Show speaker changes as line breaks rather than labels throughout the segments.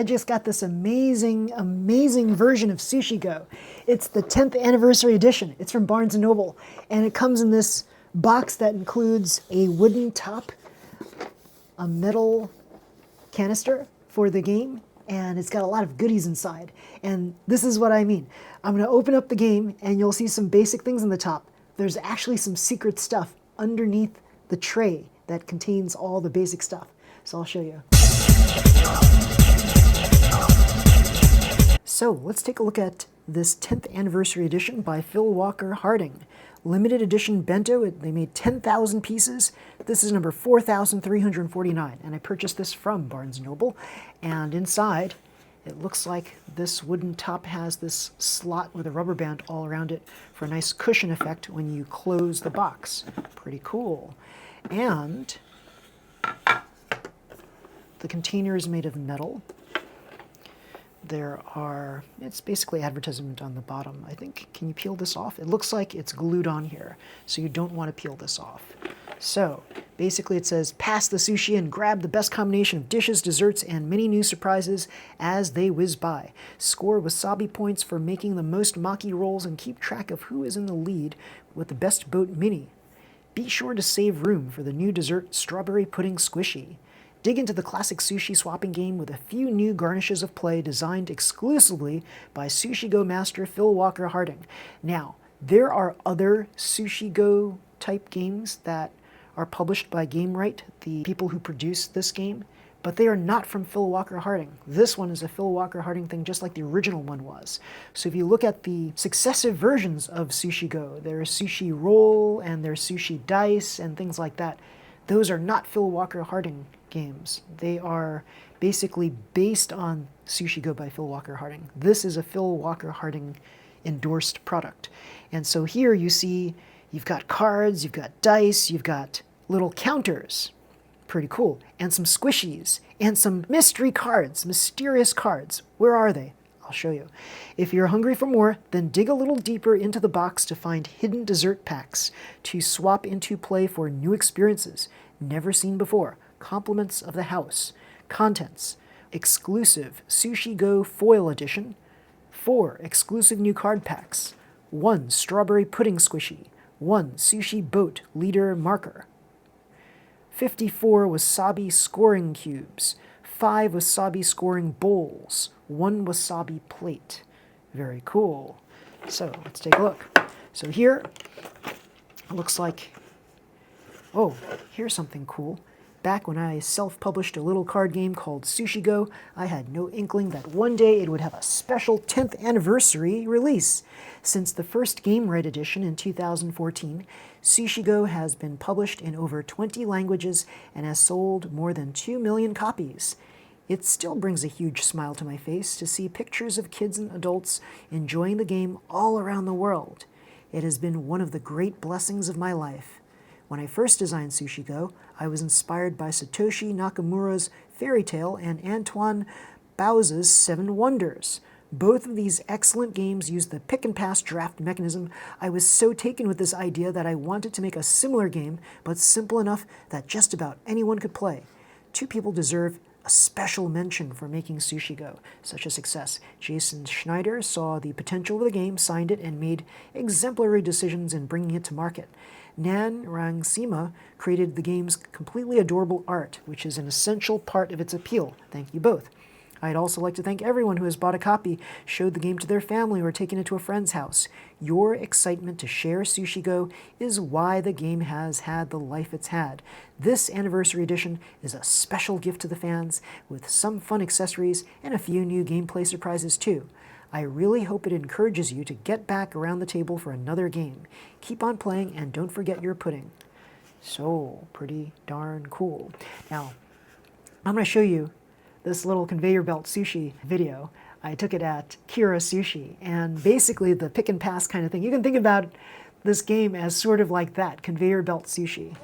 I just got this amazing, amazing version of Sushi Go. It's the 10th anniversary edition. It's from Barnes & Noble, and it comes in this box that includes a wooden top, a metal canister for the game, and it's got a lot of goodies inside. And this is what I mean. I'm going to open up the game, and you'll see some basic things in the top. There's actually some secret stuff underneath the tray that contains all the basic stuff. So I'll show you. So let's take a look at this 10th anniversary edition by Phil Walker Harding. Limited edition bento. They made 10,000 pieces. This is number 4,349, and I purchased this from Barnes & Noble. And inside, it looks like this wooden top has this slot with a rubber band all around it for a nice cushion effect when you close the box. Pretty cool. And the container is made of metal. It's basically advertisement on the bottom, I think. Can you peel this off? It looks like it's glued on here, so you don't want to peel this off. So basically it says, pass the sushi and grab the best combination of dishes, desserts, and many new surprises as they whiz by. Score wasabi points for making the most maki rolls and keep track of who is in the lead with the best boat mini. Be sure to save room for the new dessert strawberry pudding squishy. Dig into the classic sushi swapping game with a few new garnishes of play designed exclusively by Sushi Go master Phil Walker Harding. Now, there are other Sushi Go type games that are published by GameRight, the people who produce this game, but they are not from Phil Walker Harding. This one is a Phil Walker Harding thing, just like the original one was. So if you look at the successive versions of Sushi Go, there's Sushi Roll and there's Sushi Dice and things like that. Those are not Phil Walker Harding games. They are basically based on Sushi Go by Phil Walker Harding. This is a Phil Walker Harding endorsed product. And so here you see you've got cards, you've got dice, you've got little counters. Pretty cool. And some squishies and some mystery cards, mysterious cards. Where are they? I'll show you. If you're hungry for more, then dig a little deeper into the box to find hidden dessert packs to swap into play for new experiences never seen before. Compliments of the house. Contents. Exclusive Sushi Go Foil Edition. 4 exclusive new card packs. 1 strawberry pudding squishy. 1 sushi boat leader marker. 54 wasabi scoring cubes. 5 wasabi scoring bowls. 1 wasabi plate. Very cool. So let's take a look. So here, it looks like, oh, here's something cool. Back when I self-published a little card game called Sushi Go, I had no inkling that one day it would have a special 10th anniversary release. Since the first GameRight edition in 2014, Sushi Go has been published in over 20 languages and has sold more than 2 million copies. It still brings a huge smile to my face to see pictures of kids and adults enjoying the game all around the world. It has been one of the great blessings of my life. When I first designed Sushi Go, I was inspired by Satoshi Nakamura's Fairy Tale and Antoine Bauza's Seven Wonders. Both of these excellent games use the pick-and-pass draft mechanism. I was so taken with this idea that I wanted to make a similar game, but simple enough that just about anyone could play. 2 people deserve a special mention for making Sushi Go such a success. Jason Schneider saw the potential of the game, signed it, and made exemplary decisions in bringing it to market. Nan Rangsima created the game's completely adorable art, which is an essential part of its appeal. Thank you both. I'd also like to thank everyone who has bought a copy, showed the game to their family, or taken it to a friend's house. Your excitement to share Sushi Go is why the game has had the life it's had. This anniversary edition is a special gift to the fans, with some fun accessories and a few new gameplay surprises too. I really hope it encourages you to get back around the table for another game. Keep on playing and don't forget your pudding. So, pretty darn cool. Now, I'm going to show you this little conveyor belt sushi video. I took it at Kira Sushi, and basically the pick and pass kind of thing. You can think about this game as sort of like that, conveyor belt sushi.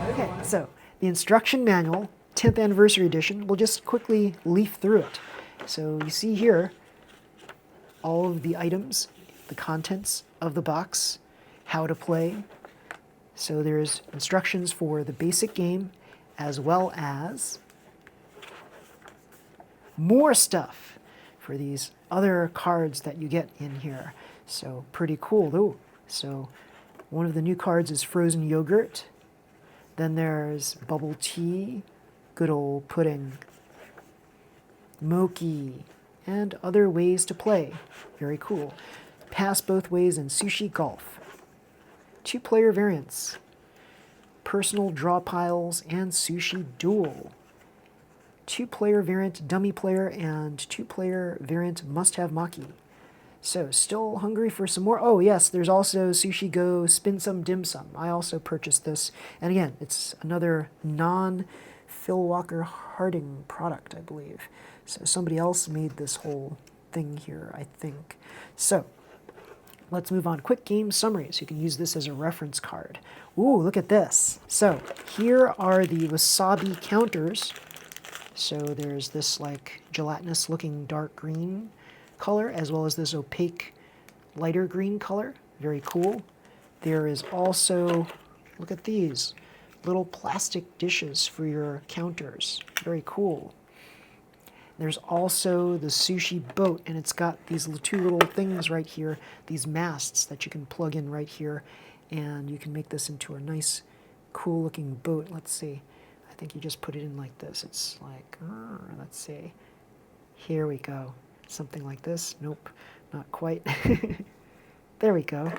Okay, so the instruction manual, 10th anniversary edition, we'll just quickly leaf through it. So you see here, all of the items, the contents of the box, how to play. So there's instructions for the basic game as well as more stuff for these other cards that you get in here. So pretty cool. Ooh. So one of the new cards is frozen yogurt. Then there's bubble tea, good old pudding, mochi, and other ways to play. Very cool. Pass both ways in sushi golf. 2-player variants. Personal draw piles and sushi duel. 2-player variant dummy player and 2-player variant must-have maki. So, still hungry for some more? Oh yes, there's also Sushi Go Spin Some Dim Sum. I also purchased this. And again, it's another non-Phil Walker Harding product, I believe. So somebody else made this whole thing here, I think. So, let's move on. Quick game summaries. You can use this as a reference card. Ooh, look at this. So, here are the wasabi counters. So there's this like gelatinous looking dark green color as well as this opaque lighter green color. Very cool. There is also, look at these, little plastic dishes for your counters. Very cool. There's also the sushi boat, and it's got these 2 little things right here, these masts that you can plug in right here, and you can make this into a nice, cool looking boat. Let's see. I think you just put it in like this. It's like, let's see. Here we go. Something like this. Nope, not quite. There we go.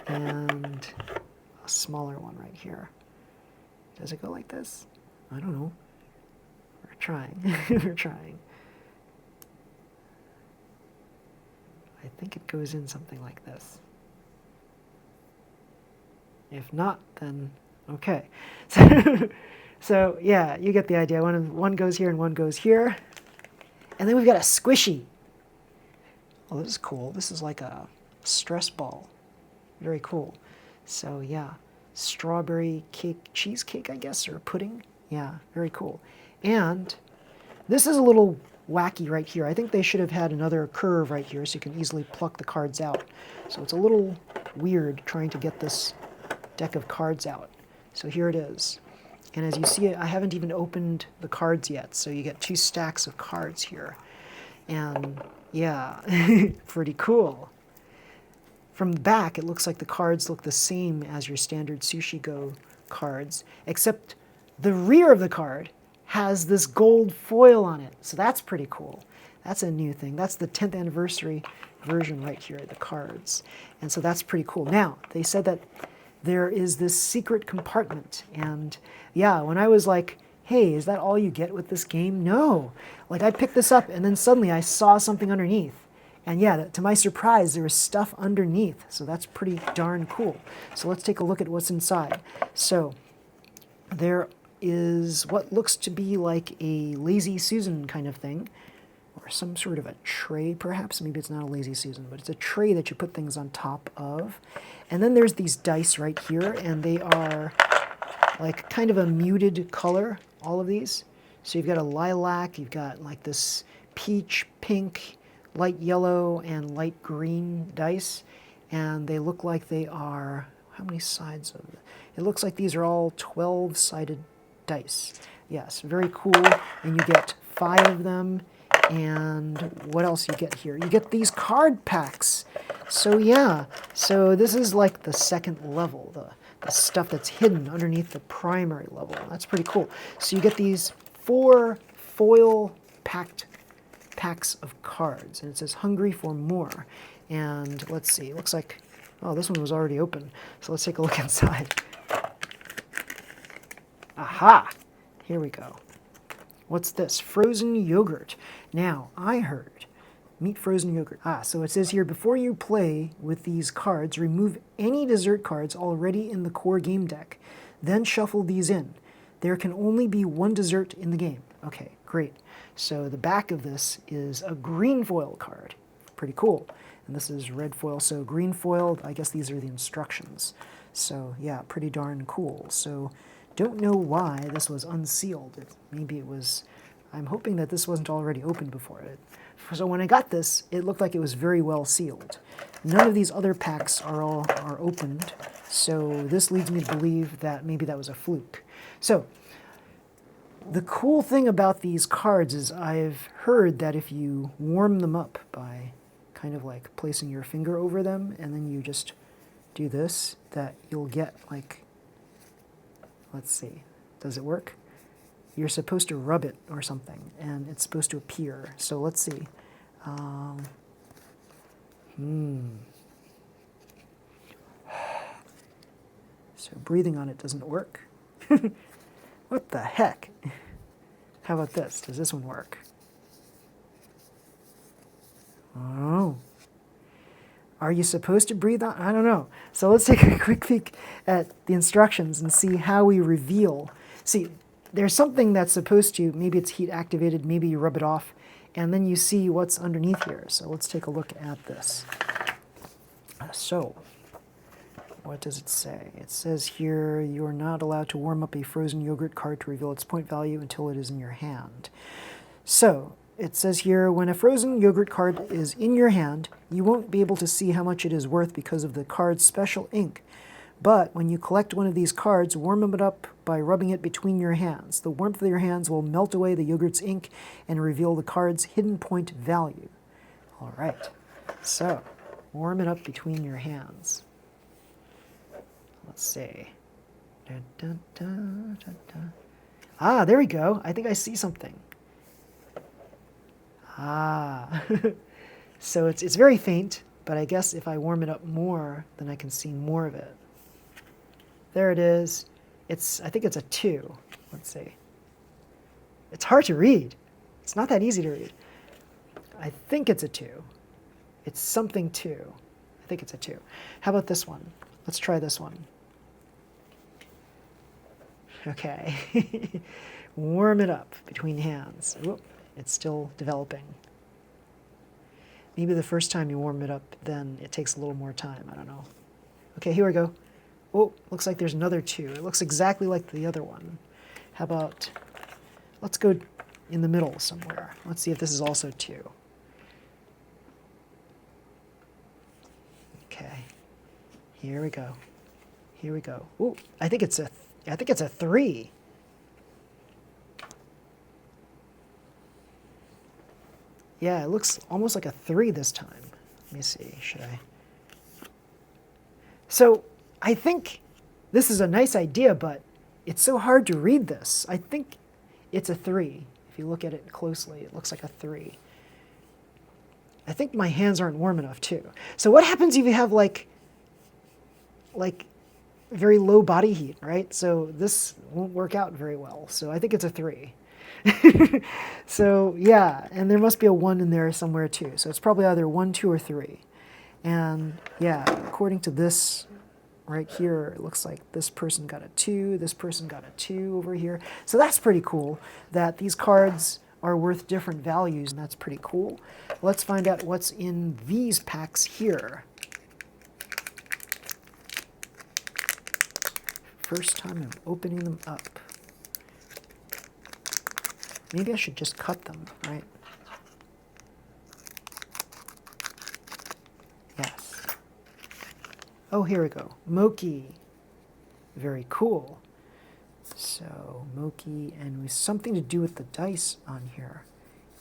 And a smaller one right here. Does it go like this? I don't know. We're trying. We're trying. I think it goes in something like this. If not, then okay. So yeah, you get the idea. One goes here and one goes here. And then we've got a squishy. Oh, this is cool. This is like a stress ball. Very cool. So yeah, strawberry cake, cheesecake, I guess, or pudding. Yeah, very cool. And this is a little wacky right here. I think they should have had another curve right here so you can easily pluck the cards out. So it's a little weird trying to get this deck of cards out. So here it is. And as you see, I haven't even opened the cards yet. So you get 2 stacks of cards here. And yeah, pretty cool. From the back, it looks like the cards look the same as your standard Sushi Go cards, except the rear of the card has this gold foil on it. So that's pretty cool. That's a new thing. That's the 10th anniversary version right here, the cards. And so that's pretty cool. Now, they said that there is this secret compartment. And yeah, when I was like, hey, is that all you get with this game? No. Like, I picked this up and then suddenly I saw something underneath. And yeah, to my surprise, there was stuff underneath. So that's pretty darn cool. So let's take a look at what's inside. So there is what looks to be like a Lazy Susan kind of thing, or some sort of a tray perhaps. Maybe it's not a Lazy Susan, but it's a tray that you put things on top of. And then there's these dice right here, and they are like kind of a muted color, all of these. So you've got a lilac, you've got like this peach, pink, light yellow, and light green dice. And they look like they are, how many sides of it? It looks like these are all 12-sided dice. Yes, very cool. And you get 5 of them. And what else you get here? You get these card packs. So yeah, so this is like the second level, the stuff that's hidden underneath the primary level. That's pretty cool. So you get these 4 foil packed packs of cards, and it says hungry for more. And let's see, it looks like, oh, this one was already open. So let's take a look inside. Aha! Here we go. What's this? Frozen yogurt. Now, I heard, meet frozen yogurt. So it says here, before you play with these cards, remove any dessert cards already in the core game deck. Then shuffle these in. There can only be 1 dessert in the game. Okay, great. So the back of this is a green foil card. Pretty cool. And this is red foil. So green foil, I guess these are the instructions. So yeah, pretty darn cool. So don't know why this was unsealed. Maybe it was, I'm hoping that this wasn't already opened before it. So when I got this, it looked like it was very well sealed. None of these other packs are opened, so this leads me to believe that maybe that was a fluke. So the cool thing about these cards is I've heard that if you warm them up by kind of like placing your finger over them and then you just do this, that you'll get like, let's see, does it work? You're supposed to rub it or something, and it's supposed to appear. So let's see. So breathing on it doesn't work. What the heck? How about this? Does this one work? Oh. Are you supposed to breathe on? I don't know. So let's take a quick peek at the instructions and see how we reveal. See, there's something that's supposed to, maybe it's heat activated, maybe you rub it off, and then you see what's underneath here. So let's take a look at this. So, what does it say? It says here, you're not allowed to warm up a frozen yogurt card to reveal its point value until it is in your hand. So, it says here, when a frozen yogurt card is in your hand, you won't be able to see how much it is worth because of the card's special ink. But when you collect one of these cards, warm it up by rubbing it between your hands. The warmth of your hands will melt away the yogurt's ink and reveal the card's hidden point value. All right, so warm it up between your hands. Let's see. Dun, dun, dun, dun, dun. Ah, there we go. I think I see something. Ah, so it's very faint, but I guess if I warm it up more, then I can see more of it. There it is. I think it's a 2. Let's see. It's hard to read. It's not that easy to read. I think it's a 2. It's something 2. I think it's a 2. How about this one? Let's try this one. Okay. Warm it up between hands. Whoop, it's still developing. Maybe the first time you warm it up, then it takes a little more time. I don't know. Okay, here we go. Oh, looks like there's another 2. It looks exactly like the other one. How about, let's go in the middle somewhere. Let's see if this is also 2. Okay, here we go. Here we go. Oh, I think it's a 3. Yeah, it looks almost like a 3 this time. Let me see, should I? So, I think this is a nice idea, but it's so hard to read this. I think it's a 3. If you look at it closely, it looks like a 3. I think my hands aren't warm enough too. So what happens if you have like very low body heat, right? So this won't work out very well. So I think it's a 3. So yeah, and there must be a 1 in there somewhere too. So it's probably either 1, 2, or 3. And yeah, according to this right here, it looks like this person got a 2, this person got a 2 over here. So that's pretty cool that these cards are worth different values, and that's pretty cool. Let's find out what's in these packs here. First time I'm opening them up. Maybe I should just cut them, right? Yes. Oh, here we go. Moki. Very cool. So, Moki, and with something to do with the dice on here.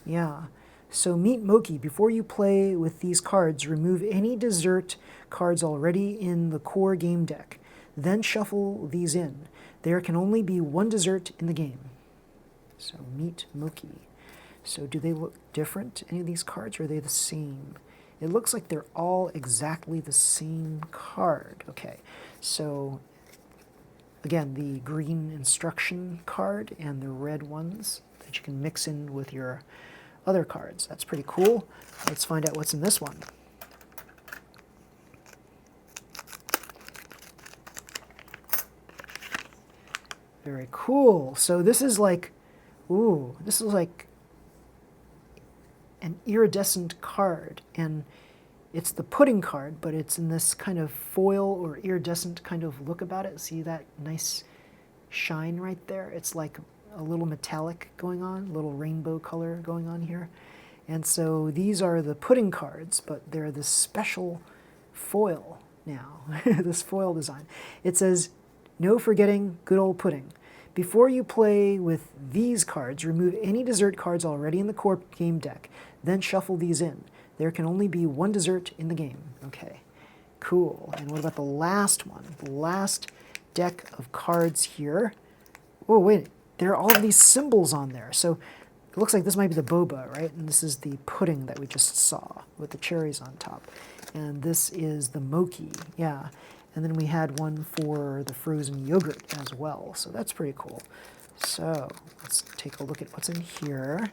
Yeah. So, meet Moki. Before you play with these cards, remove any dessert cards already in the core game deck. Then shuffle these in. There can only be one dessert in the game. So, meet Moki. So, do they look different, any of these cards, or are they the same? It looks like they're all exactly the same card. Okay, so again, the green instruction card and the red ones that you can mix in with your other cards. That's pretty cool. Let's find out what's in this one. Very cool. So this is like, ooh, this is like an iridescent card, and it's the pudding card, but it's in this kind of foil or iridescent kind of look about it. See that nice shine right there? It's like a little metallic going on, a little rainbow color going on here. And so these are the pudding cards, but they're this special foil now, this foil design. It says, no forgetting good old pudding. Before you play with these cards, remove any dessert cards already in the core game deck, then shuffle these in. There can only be one dessert in the game. Okay, cool. And what about the last one? The last deck of cards here. Oh, wait, there are all of these symbols on there. So it looks like this might be the boba, right? And this is the pudding that we just saw with the cherries on top. And this is the mochi, yeah. And then we had one for the frozen yogurt as well. So that's pretty cool. So let's take a look at what's in here.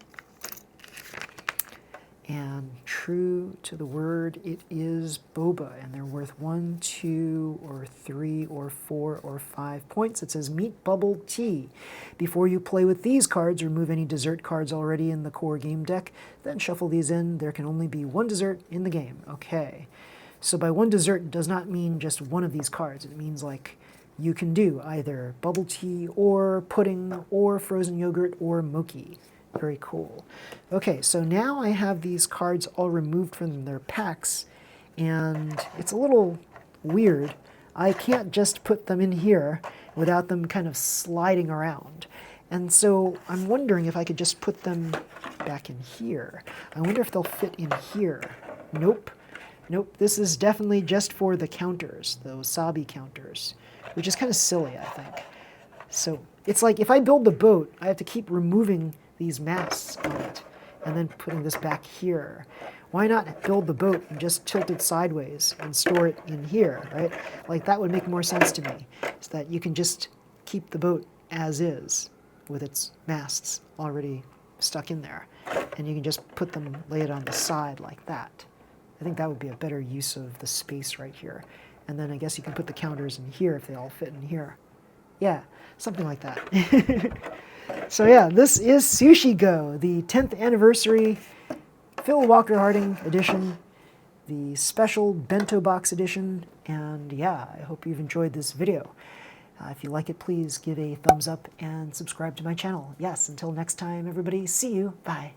And true to the word, it is boba. And they're worth 1, 2, or 3, or 4, or 5 points. It says meat bubble tea. Before you play with these cards, remove any dessert cards already in the core game deck. Then shuffle these in. There can only be one dessert in the game. Okay. So by one dessert does not mean just one of these cards. It means like you can do either bubble tea or pudding or frozen yogurt or mochi. Very cool. Okay, so now I have these cards all removed from their packs, and it's a little weird. I can't just put them in here without them kind of sliding around. And so I'm wondering if I could just put them back in here. I wonder if they'll fit in here. Nope. Nope, this is definitely just for the counters, the wasabi counters, which is kind of silly, I think. So it's like if I build the boat, I have to keep removing these masts on it and then putting this back here. Why not build the boat and just tilt it sideways and store it in here, right? Like that would make more sense to me, is that you can just keep the boat as is with its masts already stuck in there. And you can just put them, lay it on the side like that. I think that would be a better use of the space right here. And then I guess you can put the counters in here if they all fit in here. Yeah, something like that. So yeah, this is Sushi Go, the 10th anniversary Phil Walker Harding edition, the special bento box edition. And yeah, I hope you've enjoyed this video. If you like it, please give a thumbs up and subscribe to my channel. Yes, until next time, everybody, see you. Bye.